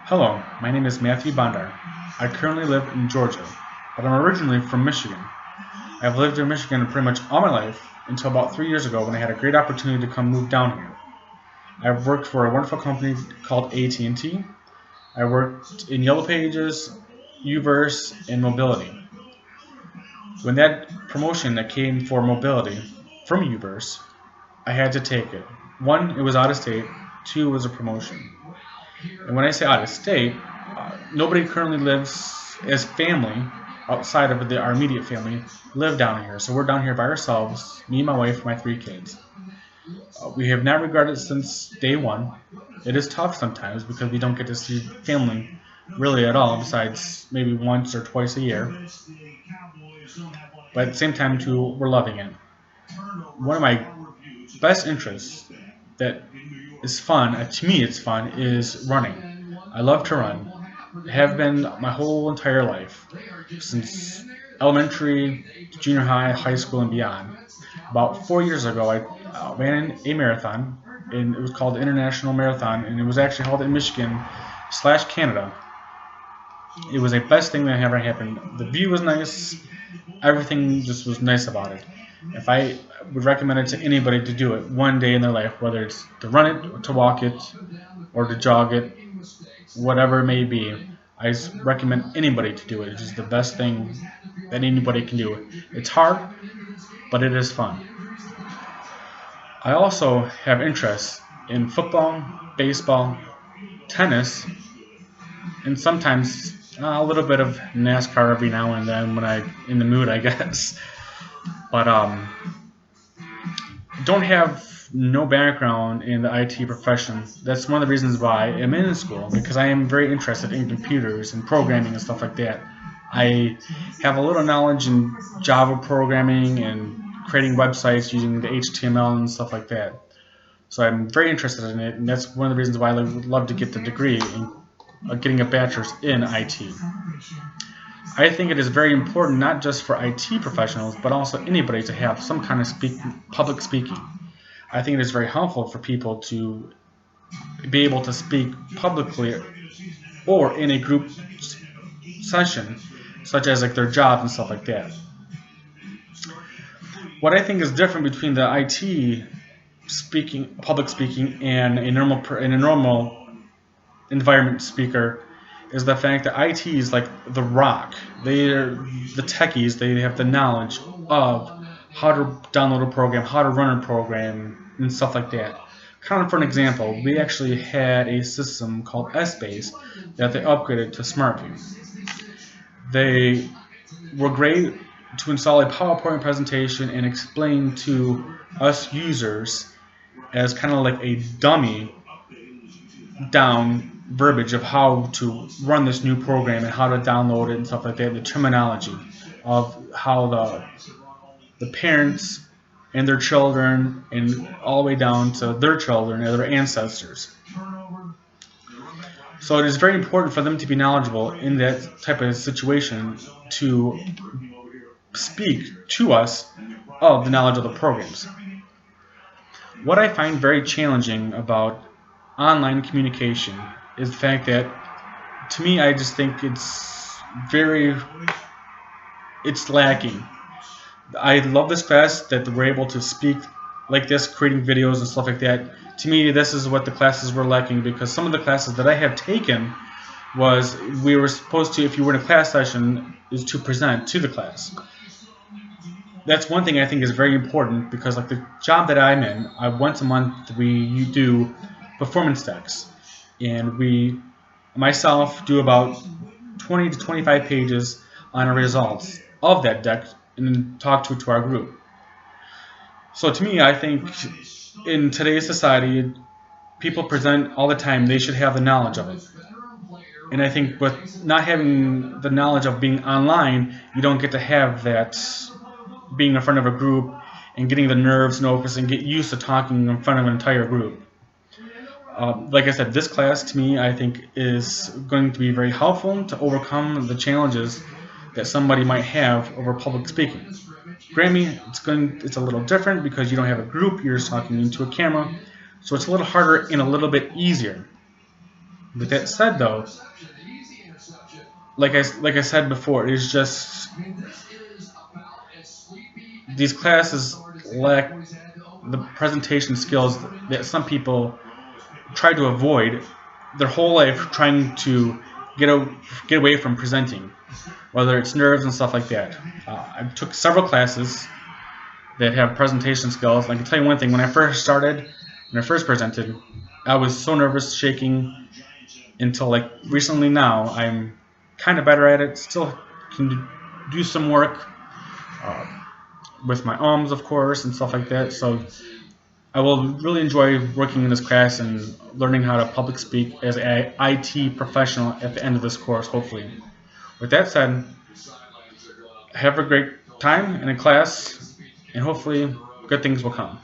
Hello, my name is Matthew Bondar. I currently live in Georgia, but I'm originally from Michigan. I've lived in Michigan pretty much all my life until about 3 years ago when I had a great opportunity to come move down here. I've worked for a wonderful company called AT&T. I worked in Yellow Pages, Uverse, and Mobility. When that promotion that came for Mobility from Uverse, I had to take it. One, it was out of state. Two, it was a promotion. And when I say out of state, nobody currently lives as family outside of our immediate family live down here. So we're down here by ourselves, me, my wife, my 3 kids. We have not regarded it since day one. It is tough sometimes because we don't get to see family really at all, besides maybe once or twice a year. But at the same time, too, we're loving it. One of my best interests that is fun, to me it's fun, is running. I love to run. Have been my whole entire life, since elementary, junior high, high school, and beyond. About 4 years ago, I ran a marathon, and it was called the International Marathon, and it was actually held in Michigan slash Canada. It was the best thing that ever happened. The view was nice, everything just was nice about it. If I would recommend it to anybody to do it one day in their life, whether it's to run it, or to walk it, or to jog it, whatever it may be, I recommend anybody to do it. It's just the best thing that anybody can do. It's hard, but it is fun. I also have interests in football, baseball, tennis, and sometimes a little bit of NASCAR every now and then when I'm in the mood, I guess. But don't have no background in the IT profession. That's one of the reasons why I'm in school, because I am very interested in computers and programming and stuff like that. I have a little knowledge in Java programming and creating websites using the HTML and stuff like that. So I'm very interested in it, and that's one of the reasons why I would love to get the degree in getting a bachelor's in IT. I think it is very important, not just for IT professionals, but also anybody to have some kind of public speaking. I think it is very helpful for people to be able to speak publicly or in a group session, such as like their jobs and stuff like that. What I think is different between the IT public speaking, and a normal environment speaker is the fact that IT is like the rock. They're the techies. They have the knowledge of how to download a program, how to run a program, and stuff like that. Kind of for an example, we actually had a system called Essbase that they upgraded to SmartView. They were great to install a PowerPoint presentation and explain to us users as kind of like a dummy down verbiage of how to run this new program and how to download it and stuff like that, the terminology of how the parents and their children and all the way down to their children and their ancestors. So it is very important for them to be knowledgeable in that type of situation to speak to us of the knowledge of the programs. What I find very challenging about online communication is the fact that, to me, I just think it's lacking. I love this class that we're able to speak like this, creating videos and stuff like that. To me, this is what the classes were lacking, because some of the classes that I have taken was we were supposed to, if you were in a class session, is to present to the class. That's one thing I think is very important, because like the job that I'm in, once a month we do performance decks, and we myself do about 20 to 25 pages on the results of that deck and then talk to our group. So to me, I think in today's society, people present all the time. They should have the knowledge of it. And I think with not having the knowledge of being online, you don't get to have that being in front of a group and getting the nerves and focus and get used to talking in front of an entire group. Like I said, this class to me, I think, is going to be very helpful to overcome the challenges that somebody might have over public speaking. Grammy, it's a little different because you don't have a group, you're just talking into a camera, so it's a little harder and a little bit easier. With that said, though, like I said before, it's just these classes lack the presentation skills that some people try to avoid their whole life, trying to get away from presenting, whether it's nerves and stuff like that. I took several classes that have presentation skills. And I can tell you one thing: when I first started, when I first presented, I was so nervous, shaking, until like recently. Now I'm kind of better at it. Still can do some work uh, with my arms, of course, and stuff like that. So I will really enjoy working in this class and learning how to public speak as an IT professional at the end of this course, hopefully. With that said, have a great time in a class, and hopefully good things will come.